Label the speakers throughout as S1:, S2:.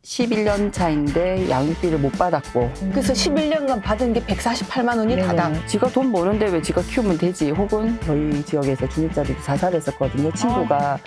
S1: 11년 차인데 양육비를 못 받았고
S2: 그래서 11년간 받은 게 148만 원이
S1: 네네.
S2: 다다.
S1: 지가 돈 버는데 왜 지가 키우면 되지? 혹은 저희 지역에서 중립자들이 자살했었거든요. 친구가.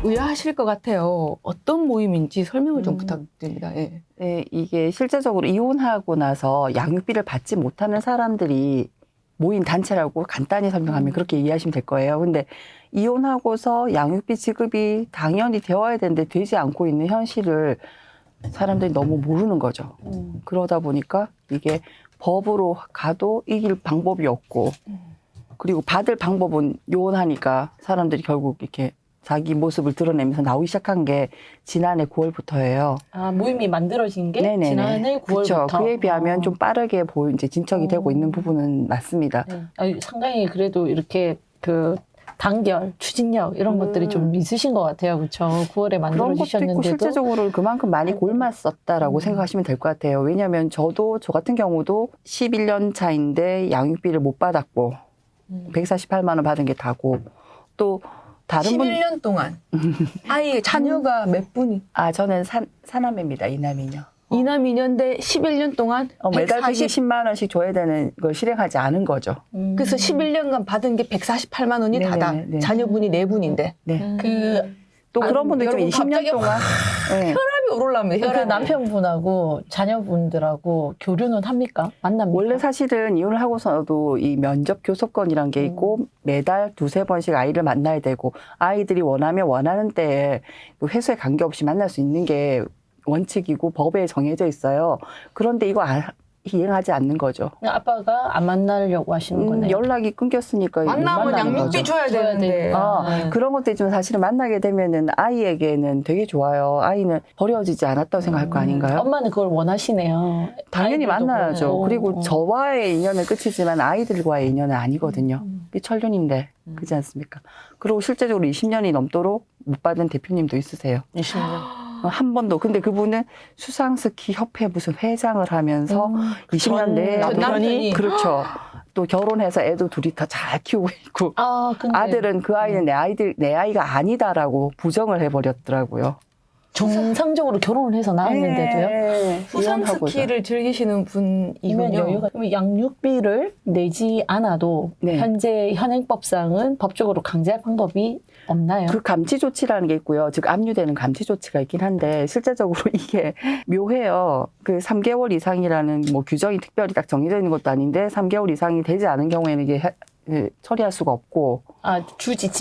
S2: 의아하실 것 같아요. 어떤 모임인지 설명을 좀
S1: 음.
S2: 부탁드립니다. 예.
S1: 네, 이게 실제적으로 이혼하고 나서 양육비를 받지 못하는 사람들이 모인 단체라고 간단히 설명하면 그렇게 이해하시면 될 거예요. 근데 이혼하고서 양육비 지급이 당연히 되어야 되는데 되지 않고 있는 현실을 사람들이 너무 모르는 거죠. 그러다 보니까 이게 법으로 가도 이길 방법이 없고 그리고 받을 방법은 요원하니까 사람들이 결국 이렇게 자기 모습을 드러내면서 나오기 시작한 게 지난해 9월부터예요.
S3: 아, 모임이 만들어진 게
S1: 네네네.
S3: 지난해 9월부터.
S1: 그쵸. 그에 비하면 좀 빠르게 이제 진척이 되고 있는 부분은 맞습니다.
S3: 네. 상당히 그래도 이렇게 그 단결, 추진력 이런 것들이 좀 있으신 것 같아요. 그렇죠? 9월에
S1: 그런 것도
S3: 만들어지셨는데도.
S1: 있고 실제적으로 그만큼 많이 골맞었다라고 생각하시면 될 것 같아요. 왜냐하면 저 같은 경우도 11년 차인데 양육비를 못 받았고 148만 원 받은 게 다고 또 다른 분
S2: 11년 동안 아이 자녀가 몇 분이?
S1: 저는 사남매입니다. 이남이녀.
S2: 이남 이녀인데 11년 동안
S1: 매달
S2: 140.
S1: 110만 원씩 줘야 되는 걸 실행하지 않은 거죠.
S2: 그래서 11년간 받은 게 148만 원이
S1: 네네네,
S2: 다다.
S1: 네.
S2: 자녀분이 4분인데.
S1: 네.
S2: 그
S1: 또 그런 분도 있죠.
S2: 여러분
S1: 20년
S2: 갑자기
S1: 동안. 네.
S2: 혈압이 오르려면
S3: 그 남편분하고 자녀분들하고 교류는 합니까? 만납니까?
S1: 원래 사실은 이혼을 하고서도 이 면접 교섭권이란 게 있고 매달 2-3번씩 아이를 만나야 되고 아이들이 원하면 원하는 때에 회수에 관계없이 만날 수 있는 게 원칙이고 법에 정해져 있어요. 그런데 이거 이행하지 않는 거죠.
S3: 아빠가 안 만나려고 하시는 거네요.
S1: 연락이 끊겼으니까 못
S2: 만나면
S1: 만나는
S2: 양육비
S1: 거죠.
S2: 줘야 되는데.
S3: 네.
S1: 그런 것도 있지만 사실은 만나게 되면은 아이에게는 되게 좋아요. 아이는 버려지지 않았다고 생각할 거 아닌가요?
S3: 엄마는 그걸 원하시네요.
S1: 당연히
S3: 아이들도
S1: 만나야죠.
S3: 그러고.
S1: 그리고 저와의 인연은 끝이지만 아이들과의 인연은 아니거든요. 삐철륜인데 그렇지 않습니까? 그리고 실제적으로 20년이 넘도록 못 받은 대표님도 있으세요.
S3: 20년.
S1: 한 번도. 근데 그분은 수상스키 협회 무슨 회장을 하면서 20년 내에
S2: 전 남편이.
S1: 그렇죠. 또 결혼해서 애도 둘이 다 잘 키우고 있고
S3: 근데
S1: 아들은 그 아이는 내 아이가 아니다라고 부정을 해버렸더라고요.
S3: 정상적으로 결혼을 해서 낳았는데도요.
S1: 네.
S2: 수상 스키를 즐기시는
S3: 이면
S2: 분이군요.
S3: 여유가 그러면 양육비를 내지 않아도
S1: 네.
S3: 현재 현행법상은 법적으로 강제할 방법이 없나요?
S1: 그 감치 조치라는 게 있고요. 즉 압류되는 감치 조치가 있긴 한데 실제적으로 이게 묘해요. 그 3개월 이상이라는 뭐 규정이 특별히 딱 정해져 있는 것도 아닌데 3개월 이상이 되지 않은 경우에는 이게 처리할 수가 없고.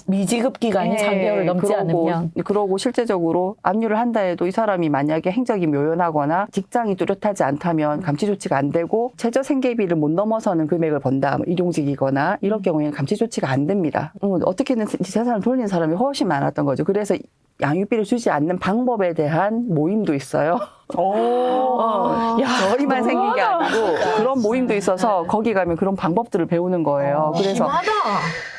S3: 미지급 기간이 3개월을 넘지 않으면.
S1: 그러고 실제적으로 압류를 한다 해도 이 사람이 만약에 행적이 묘연하거나 직장이 뚜렷하지 않다면 감치 조치가 안 되고 최저 생계비를 못 넘어서는 금액을 번다. 일용직이거나 이런 경우에는 감치 조치가 안 됩니다. 어떻게든 재산을 돌리는 사람이 훨씬 많았던 거죠. 그래서 양육비를 주지 않는 방법에 대한 모임도 있어요. 저희만 생긴 게 아니고 그런 모임도 있어서 거기 가면 그런 방법들을 배우는 거예요.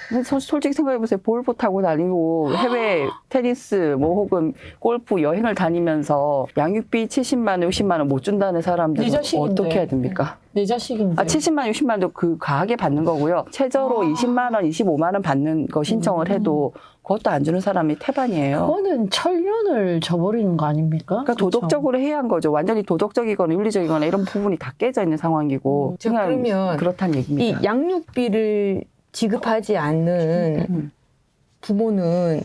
S1: 그래서 솔직히 생각해보세요. 볼보 타고 다니고 해외 테니스 뭐 혹은 골프 여행을 다니면서 양육비 70만 원, 60만 원 못 준다는 사람들은
S3: 네 자식인데.
S1: 어떻게 해야 됩니까?
S3: 내 자식인데.
S1: 70만 원, 60만 원도 그 가하게 받는 거고요. 최저로 20만 원, 25만 원 받는 거 신청을 해도 그것도 안 주는 사람이 태반이에요.
S3: 그거는 천륜을 저버리는 거 아닙니까?
S1: 그러니까
S3: 그렇죠?
S1: 도덕적으로 해야한 거죠. 완전히 도덕적이거나 윤리적이거나 이런 부분이 다 깨져 있는 상황이고
S2: 자,
S1: 그냥
S2: 그러면
S1: 그렇다는 얘기입니다.
S2: 이 양육비를 지급하지 않는 부모는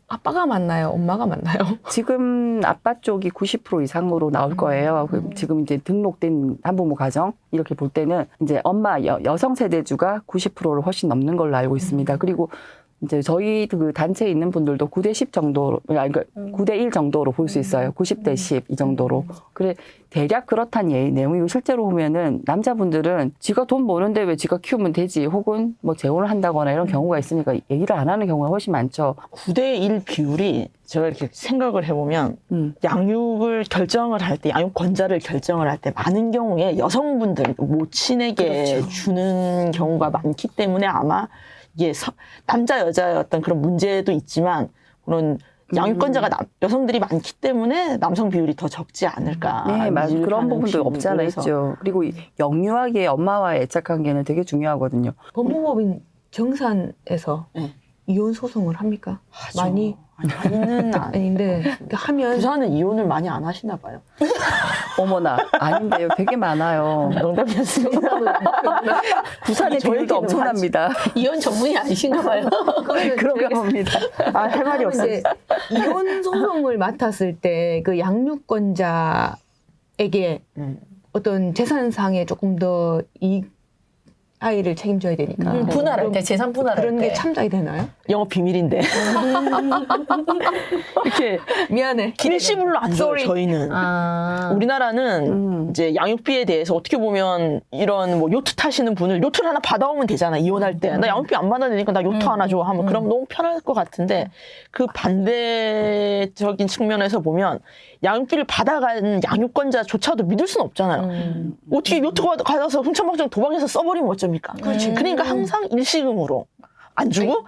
S2: 아빠가 맞나요? 엄마가 맞나요?
S1: 지금 아빠 쪽이 90% 이상으로 나올 거예요. 지금 이제 등록된 한부모 가정 이렇게 볼 때는 이제 엄마 여성 세대주가 90%를 훨씬 넘는 걸로 알고 있습니다. 그리고 이제 저희 그 단체에 있는 분들도 9대 10 정도로, 그러니까 9대 1 정도로 볼 수 있어요. 90대 10 이 정도로. 그래 대략 그렇다는 내용이고 실제로 보면은 남자분들은 지가 돈 버는데 왜 지가 키우면 되지 혹은 뭐 재혼을 한다거나 이런 경우가 있으니까 얘기를 안 하는 경우가 훨씬 많죠.
S4: 9대1 비율이 제가 이렇게 생각을 해보면 양육을 결정을 할 때, 양육 권자를 결정을 할 때 많은 경우에 여성분들, 모친에게 주는 경우가 많기 때문에 아마 이게 남자 여자의 어떤 그런 문제도 있지만 그런 양육권자가 여성들이 많기 때문에 남성 비율이 더 적지 않을까.
S1: 네, 맞아요. 그런 부분도
S4: 비율이
S1: 없지 않아
S4: 그래서.
S1: 있죠. 그리고 이 영유아기의 엄마와의 애착 관계는 되게 중요하거든요.
S2: 법무법인 정산에서
S4: 네.
S2: 이혼 소송을 합니까?
S4: 하죠.
S2: 많이?
S4: 아니는
S2: 아닌데 그러니까 하면
S4: 부산은 이혼을 많이 안 하시나 봐요.
S1: 어머나, 아닌데요. 되게 많아요.
S4: 농담이었습니다.
S1: 부산의 비율도 엄청납니다.
S3: 이혼 전문이 아니신가 봐요.
S1: 그런가 봅니다.
S4: 아, 할 말이 없어요.
S2: 이제 이혼 소송을 맡았을 때 그 양육권자에게 어떤 재산상에 조금 더 이 아이를 책임져야 되니까
S3: 분할할 때, 재산 분할할
S2: 그런
S3: 때.
S2: 게 참작이 되나요?
S4: 영업 비밀인데. 이렇게
S2: 미안해.
S4: 일시불로 안 줘요,
S2: Sorry.
S4: 저희는.
S3: 아.
S4: 우리나라는 이제 양육비에 대해서 어떻게 보면 이런 뭐 요트 타시는 분을 요트를 하나 받아오면 되잖아, 이혼할 때. 나 양육비 안 받아야 되니까 나 요트 하나 줘 하면 그럼 너무 편할 것 같은데 그 반대적인 측면에서 보면 양육비를 받아간 양육권자조차도 믿을 수는 없잖아요. 어떻게 요트가 가서 흥청망청 도박해서 써버리면 어쩝니까? 그러니까 항상 일시금으로 안 주고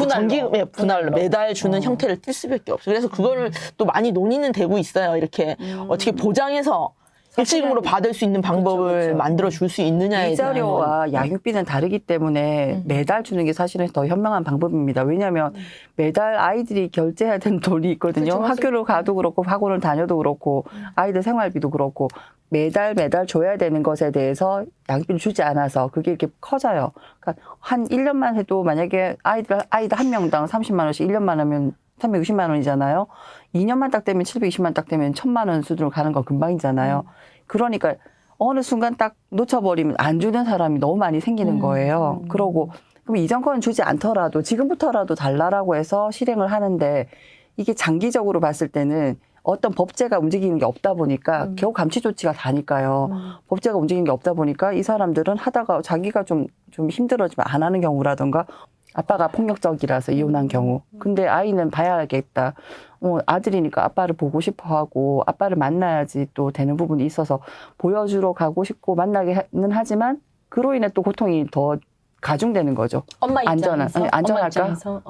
S4: 정기금, 분할로 매달 주는 형태를 띌 수밖에 없어요. 그래서 그거를 또 많이 논의는 되고 있어요. 이렇게 어떻게 보장해서 일시금으로 받을 수 있는 방법을
S1: 그렇죠.
S4: 만들어 줄 수 있느냐에 대한
S1: 이자료와 양육비는 다르기 때문에 매달 주는 게 사실은 더 현명한 방법입니다. 왜냐하면 매달 아이들이 결제해야 되는 돈이 있거든요.
S2: 그렇죠,
S1: 학교를 가도 그렇고 학원을 다녀도 그렇고 아이들 생활비도 그렇고 매달 줘야 되는 것에 대해서 양육비를 주지 않아서 그게 이렇게 커져요. 그러니까 한 1년만 해도 만약에 아이들 한 명당 30만 원씩 1년만 하면 360만 원이잖아요. 2년만 딱 되면 720만 딱 되면 1000만 원 수준으로 가는 건 금방이잖아요. 그러니까 어느 순간 딱 놓쳐버리면 안 주는 사람이 너무 많이 생기는 거예요. 그러고 그럼 이전 거는 주지 않더라도 지금부터라도 달라라고 해서 실행을 하는데 이게 장기적으로 봤을 때는 어떤 법제가 움직이는 게 없다 보니까 겨우 감시 조치가 다니까요. 법제가 움직이는 게 없다 보니까 이 사람들은 하다가 자기가 좀 힘들어지면 안 하는 경우라던가 아빠가 폭력적이라서 이혼한 경우. 근데 아이는 봐야겠다. 아들이니까 아빠를 보고 싶어 하고 아빠를 만나야지 또 되는 부분이 있어서 보여주러 가고 싶고 만나게는 하지만 그로 인해 또 고통이 더 가중되는 거죠.
S3: 엄마 입장에서.
S1: 안전할까?
S3: 엄마 입장에서.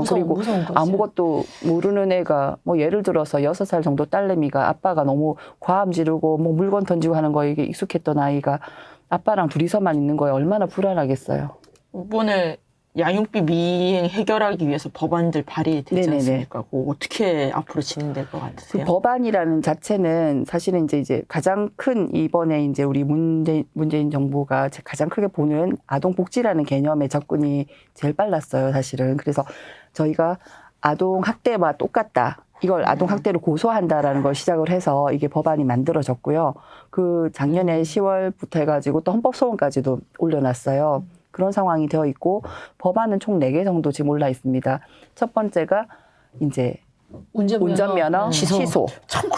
S1: 그리고
S3: 무서운 거지.
S1: 아무것도 모르는 애가 뭐 예를 들어서 6살 정도 딸내미가 아빠가 너무 과음 지르고 뭐 물건 던지고 하는 거에 익숙했던 아이가 아빠랑 둘이서만 있는 거에 얼마나 불안하겠어요.
S4: 이번에 양육비 미행 해결하기 위해서 법안들 발의되지
S1: 네네네.
S4: 않습니까? 그거 어떻게 앞으로 진행될 것
S1: 그
S4: 같으세요?
S1: 법안이라는 자체는 사실은 이제 가장 큰 이번에 이제 우리 문재인 정부가 가장 크게 보는 아동복지라는 개념의 접근이 제일 빨랐어요, 사실은. 그래서 저희가 아동학대와 똑같다. 이걸 아동학대로 고소한다라는 걸 시작을 해서 이게 법안이 만들어졌고요. 그 작년에 10월부터 해가지고 또 헌법소원까지도 올려놨어요. 그런 상황이 되어 있고 법안은 총 4개 정도 지금 올라 있습니다. 첫 번째가 이제 운전면허 취소.
S4: 참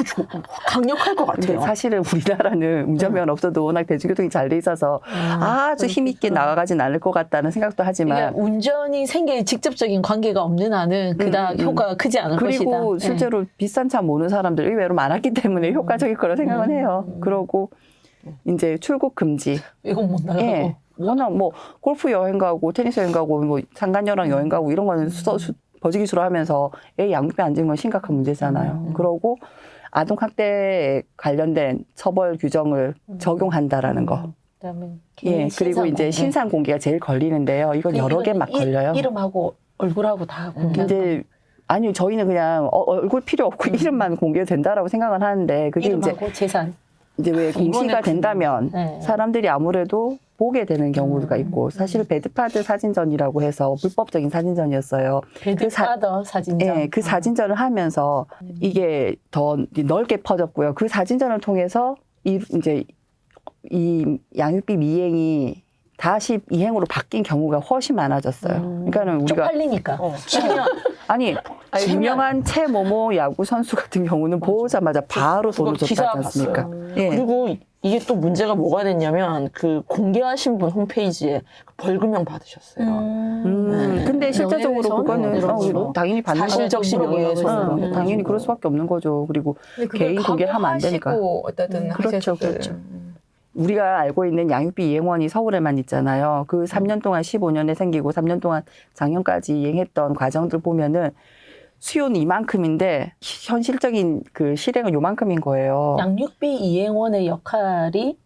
S4: 강력할 것
S1: 근데
S4: 같아요.
S1: 사실은 우리나라는 운전면허 없어도 워낙 대중교통이 잘 돼 있어서 아주 힘있게 나아가진 않을 것 같다는 생각도 하지만
S3: 그러니까 운전이 생길 직접적인 관계가 없는 한은 그다음 효과가 크지 않을 것이다.
S1: 그리고 실제로 비싼 차 모는 사람들 의외로 많았기 때문에 효과적일 거라 생각은 해요. 그러고 이제 출국 금지.
S3: 이건 못 나가고.
S1: 예. 워낙 뭐 골프 여행 가고 테니스 여행 가고 뭐 상간녀랑 여행 가고 이런 거는 버지기수로 하면서 애 양육비 안 주는 건 심각한 문제잖아요. 그러고 아동학대에 관련된 처벌 규정을 적용한다라는 거.
S3: 그다음에
S1: 예, 그리고 이제 신상 공개가 제일 걸리는데요. 이건 여러 개 막 걸려요.
S3: 이름하고 얼굴하고 다 공개하는
S1: 이제 아니요, 저희는 그냥 얼굴 필요 없고 이름만 공개된다라고 생각은 하는데 그게
S3: 이름하고 재산.
S1: 이제 왜 공시가
S4: 이번에
S1: 된다면
S3: 네.
S1: 사람들이 아무래도 보게 되는 경우가 있고 사실 배드파드 사진전이라고 해서 불법적인 사진전이었어요.
S3: 배드파더 사진전.
S1: 예, 그 사진전을 하면서 이게 더 넓게 퍼졌고요. 그 사진전을 통해서 이제 이 양육비 미행이 다시 이행으로 바뀐 경우가 훨씬 많아졌어요. 그러니까는 우리가
S3: 쪽팔리니까.
S1: 아니 유명한 최모모 야구 선수 같은 경우는 보자마자 바로 돈을
S4: 그거 기사
S1: 줬지 않습니까? 예.
S4: 그리고 이게 또 문제가 뭐가 됐냐면 그 공개하신 분 홈페이지에 벌금형 받으셨어요.
S1: 근데 실제적으로
S3: 명예훼손?
S1: 그거는
S3: 이런 거.
S1: 당연히 받는
S4: 사실적시
S1: 거죠.
S4: 명예훼손.
S1: 당연히 그럴 수밖에 없는 거죠. 그리고 개인 공개를 하면 안 되니까.
S2: 어떠든
S1: 그렇죠,
S2: 하실
S1: 그렇죠. 우리가 알고 있는 양육비 이행원이 서울에만 있잖아요. 그 3년 동안 15년에 생기고 3년 동안 작년까지 이행했던 과정들 보면은 수요는 이만큼인데 현실적인 그 실행은 요만큼인 거예요.
S3: 양육비 이행원의 역할이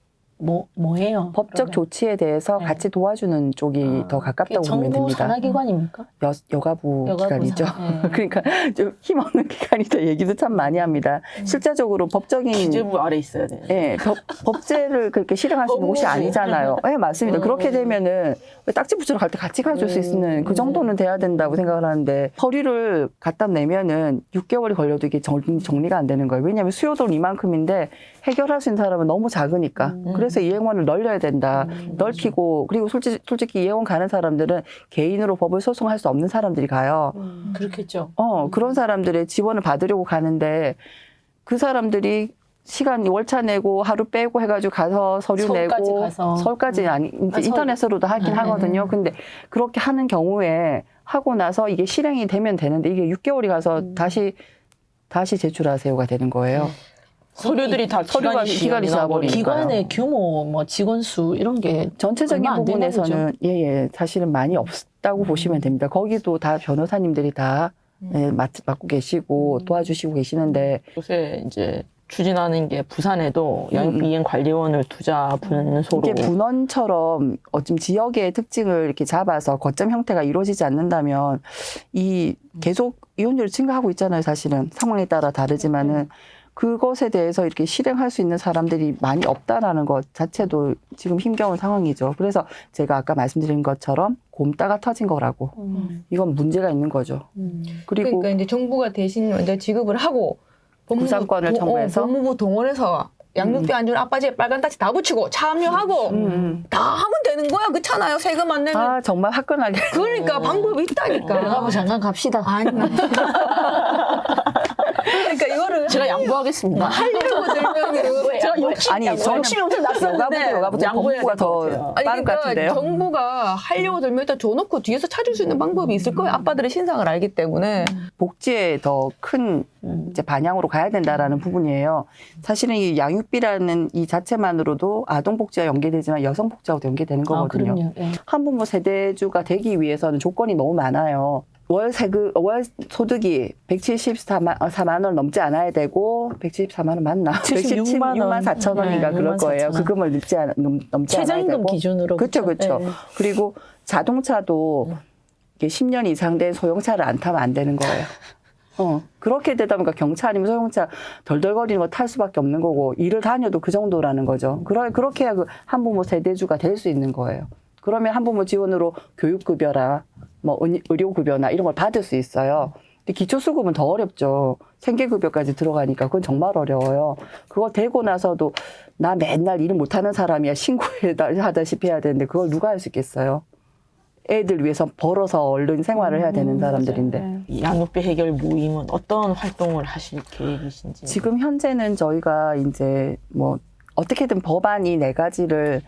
S3: 뭐예요?
S1: 법적
S3: 그러면?
S1: 조치에 대해서
S3: 네.
S1: 같이 도와주는 쪽이 더 가깝다고 보면
S3: 정부
S1: 됩니다.
S3: 산하기관입니까?
S1: 여가부 기관이죠.
S3: 네.
S1: 그러니까 좀 힘없는 기관이다 얘기도 참 많이 합니다. 실제적으로 법적인
S4: 기재부 아래 있어야 돼.
S1: 예, 법제를 그렇게 실행할 수 있는 곳이 아니잖아요. 네, 맞습니다. 그렇게 되면은 왜 딱지 붙이러 갈 때 같이 가줄 수 있는 그 정도는 돼야 된다고 생각을 하는데 서류를 갖다 내면은 6개월이 걸려도 이게 정리가 안 되는 거예요. 왜냐하면 수요도는 이만큼인데 해결할 수 있는 사람은 너무 작으니까. 그래서 이행원을 넓혀야 된다. 넓히고 그리고 솔직히 이행원 가는 사람들은 개인으로 법을 소송할 수 없는 사람들이 가요.
S3: 그렇겠죠.
S1: 그런 사람들의 지원을 받으려고 가는데 그 사람들이 시간 월차 내고 하루 빼고 해가지고 가서 서류
S3: 서울까지
S1: 내고
S3: 가서.
S1: 서울까지 아니 이제 인터넷으로도 하긴 하거든요. 근데 그렇게 하는 경우에 하고 나서 이게 실행이 되면 되는데 이게 6개월이 가서 다시 제출하세요가 되는 거예요.
S4: 서류들이 다
S1: 서류가 기간이 지나버리니까요.
S3: 기관의 규모, 뭐 직원 수 이런 게
S1: 전체적인
S3: 얼마 안 되나
S1: 부분에서는 사실은 많이 없다고 보시면 됩니다. 거기도 다 변호사님들이 다 맡고 계시고 도와주시고 계시는데
S4: 요새 이제 추진하는 게 부산에도 양육비 이행 관리원을 두자 분소로
S1: 이게 분원처럼 어쩜 지역의 특징을 이렇게 잡아서 거점 형태가 이루어지지 않는다면 이 계속 이혼율이 증가하고 있잖아요. 사실은 상황에 따라 다르지만은 그것에 대해서 이렇게 실행할 수 있는 사람들이 많이 없다라는 것 자체도 지금 힘겨운 상황이죠. 그래서 제가 아까 말씀드린 것처럼 곰따가 터진 거라고. 이건 문제가 있는 거죠. 그리고
S2: 그러니까 이제 정부가 대신 먼저 지급을 하고
S1: 구상권을 청구해서
S2: 법무부 동원해서 양육비 안 주는 아빠 집에 빨간 딱지 다 붙이고 참여하고 다 하면 되는 거야. 그렇잖아요. 세금 안 내면.
S1: 아 정말 화끈하게.
S2: 그러니까 방법이 있다니까.
S3: 여가부 장관 갑시다.
S2: 아니. 그러니까 이거를
S4: 제가 양보하겠습니다.
S2: 하려고 들면
S4: 제가 욕심,
S1: 아니
S4: 욕심이 엄청 났었는데
S1: 여가부터
S4: 양보해야
S1: 법무부가
S4: 될 것
S1: 더
S4: 같아요.
S2: 아니
S1: 빠를 것
S2: 그러니까
S1: 같은데요.
S2: 정부가 하려고 들면 일단 줘놓고 뒤에서 찾을 수 있는 방법이 있을 거예요. 아빠들의 신상을 알기 때문에.
S1: 복지에 더 큰 이제 반향으로 가야 된다라는 부분이에요. 사실은 이 양육비라는 이 자체만으로도 아동 복지와 연계되지만 여성 복지하고도 연계되는 거거든요.
S3: 그럼요. 예.
S1: 한부모 세대주가 되기 위해서는 조건이 너무 많아요. 월 소득이 174만 원 넘지 않아야 되고 174만 원 맞나?
S3: 76만 원.
S1: 176만 4천 원인가
S3: 네,
S1: 그럴
S3: 6만
S1: 거예요.
S3: 4천 원.
S1: 그 금을 넘지 않아야
S3: 최저임금
S1: 되고.
S3: 기준으로.
S1: 그렇죠, 그렇죠.
S3: 예.
S1: 그리고 자동차도 이게 10년 이상 된 소형차를 안 타면 안 되는 거예요. 그렇게 되다 보니까 경차 아니면 소형차 덜덜거리는 거 탈 수밖에 없는 거고 일을 다녀도 그 정도라는 거죠. 그렇게 해야 그 한부모 세대주가 될 수 있는 거예요. 그러면 한부모 지원으로 교육급여나 뭐 의료급여나 이런 걸 받을 수 있어요. 근데 기초수급은 더 어렵죠. 생계급여까지 들어가니까 그건 정말 어려워요. 그거 되고 나서도 나 맨날 일을 못하는 사람이야 신고하다시피 해야 되는데 그걸 누가 할 수 있겠어요. 애들 위해서 벌어서 얼른 생활을 해야 되는 사람들인데.
S4: 이 양육비 해결 모임은 어떤 활동을 하실 계획이신지.
S1: 지금 현재는 저희가 이제 뭐 어떻게든 법안이 4가지를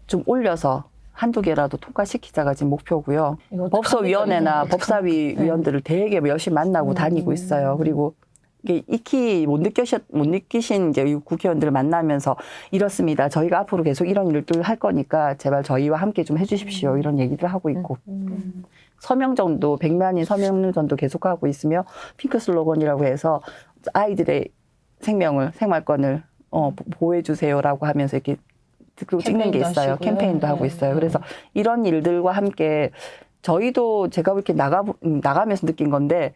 S1: 좀 올려서 한두 개라도 통과시키자가 지금 목표고요.
S3: 이거
S1: 법소위원회나
S3: 어떡합니까?
S1: 법사위
S3: 네.
S1: 위원들을 되게 열심히 만나고 다니고 있어요. 그리고 이게 익히 못 느끼신 이제 국회의원들을 만나면서 이렇습니다. 저희가 앞으로 계속 이런 일들 할 거니까 제발 저희와 함께 좀 해주십시오. 이런 얘기를 하고 있고. 서명전도 100만인 서명전도 계속하고 있으며 핑크 슬로건이라고 해서 아이들의 생활권을 보호해주세요라고 하면서 이렇게 찍는 게
S3: 캠페인도
S1: 있어요.
S3: 하시고요.
S1: 캠페인도 하고 있어요. 그래서 이런 일들과 함께 저희도 제가 이렇게 나가면서 느낀 건데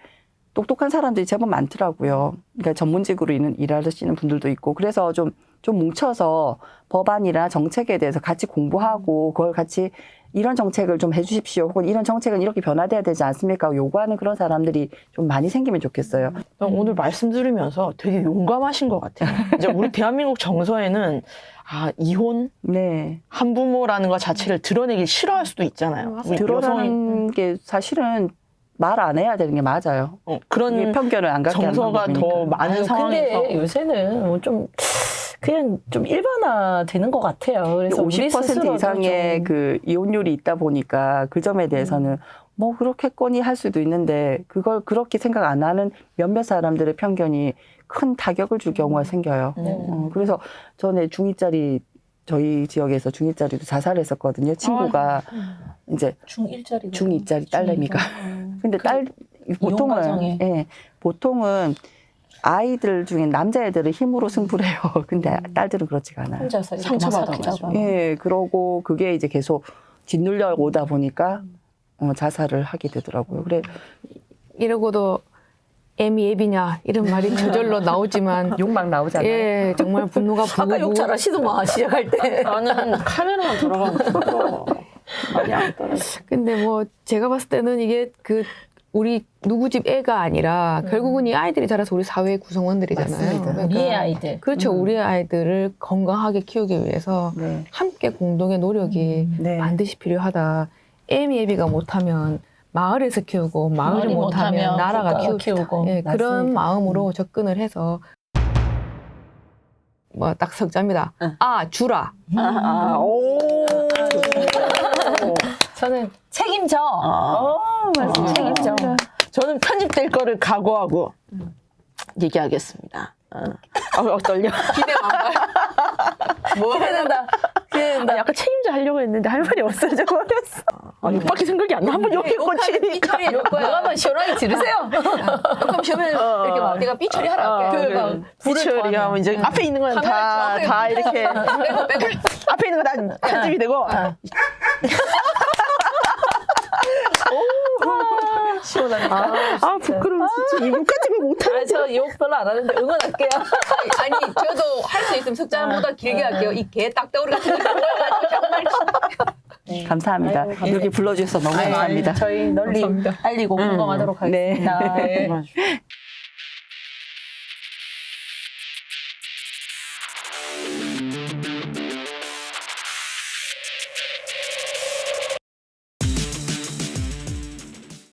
S1: 똑똑한 사람들이 제법 많더라고요. 그러니까 전문직으로 일하시는 분들도 있고 그래서 좀 뭉쳐서 법안이나 정책에 대해서 같이 공부하고 그걸 같이 이런 정책을 좀 해주십시오. 혹은 이런 정책은 이렇게 변화돼야 되지 않습니까? 요구하는 그런 사람들이 좀 많이 생기면 좋겠어요.
S4: 오늘 말씀 들으면서 되게 용감하신 것 같아요. 이제 우리 대한민국 정서에는 이혼,
S1: 네.
S4: 한부모라는 것 자체를 드러내기 싫어할 수도 있잖아요. 우리 여성이
S1: 드러나는 게 사실은 말 안 해야 되는 게 맞아요.
S4: 그런
S1: 이게 편견을 안 갖게 하는
S4: 정서가
S1: 방법이니까.
S4: 더 많은
S3: 근데
S4: 상황에서
S3: 요새는 뭐 좀 그냥 좀 일반화되는 것 같아요. 그래서 우리
S1: 50%
S3: 스스로도
S1: 이상의
S3: 좀
S1: 그 이혼율이 있다 보니까 그 점에 대해서는 뭐 그렇겠거니 할 수도 있는데 그걸 그렇게 생각 안 하는 몇몇 사람들의 편견이 큰 타격을 줄 경우가 생겨요. 그래서 전에 중2짜리 저희 지역에서 중2짜리도 자살했었거든요. 친구가 이제
S3: 중1짜리
S1: 중2짜리 딸내미가. 근데 보통은
S3: 과정에.
S1: 예, 보통은 아이들 중에 남자애들은 힘으로 승부를 해요. 근데 딸들은 그렇지가 않아요.
S3: 혼자서 이렇게
S4: 상처받아가지고.
S3: 마삭히다가.
S1: 예, 그러고 그게 이제 계속 짓눌려 오다 보니까 자살을 하게 되더라고요. 그래
S2: 이러고도 애미 애비냐 이런 말이 저절로 나오지만
S1: 욕 막 나오잖아요.
S2: 예 정말 분노가
S3: 아까 욕 잘하시더만 시작할 때.
S4: 나는 카메라만 들어가고 싶어. 말이 안 떨어져.
S2: 근데 뭐 제가 봤을 때는 이게 그 우리 누구 집 애가 아니라 결국은 이 아이들이 자라서 우리 사회의 구성원들이잖아요.
S1: 맞습니다.
S2: 그러니까
S3: 우리의 아이들.
S2: 그렇죠. 우리의 아이들을 건강하게 키우기 위해서
S1: 네.
S2: 함께 공동의 노력이
S1: 네.
S2: 반드시 필요하다. 애미 애비가 못하면 마을에서 키우고 마을이
S3: 마을이
S2: 못하면
S3: 못하면
S2: 나라가
S3: 국가가
S2: 키우고
S3: 키우고.
S2: 예, 그런
S1: 맞습니다.
S2: 마음으로 접근을 해서 뭐 딱 석자입니다. 아 주라.
S4: 오.
S3: 저는 책임져.
S1: 맞습니다.
S3: 책임져.
S4: 저는 편집될 거를 각오하고 얘기하겠습니다. 떨려.
S2: 기대 만발.
S3: 기대된다. 기대된다.
S4: 약간 책임져 하려고 했는데 할 말이 없어져 버렸어. 욕밖에 생각이 안 나. 한번 욕해 꽂히니까.
S2: 삐처리
S3: 누가 한번 시원하게 지르세요.
S2: 그럼 시험에 이렇게 막 내가 삐처리 하라 할게.
S3: 그
S4: 피처리 하면 이제 앞에 있는 건 다 이렇게
S2: 빼고.
S4: 앞에 있는 건 다 편집이 되고
S3: 시원하니까.
S4: 아 부끄러워 진짜 욕 같은 거 못하는
S3: 저욕 별로 안 하는데 응원할게요.
S2: 아니 저도 할 수 있으면 석자보다 길게 할게요. 이 개 딱따구리 같은 거 모여가지고 정말.
S1: 감사합니다. 이렇게 불러주셔서 너무 감사합니다.
S3: 저희 널리 알리고 공감하도록
S1: 네.
S3: 하겠습니다.
S4: 거.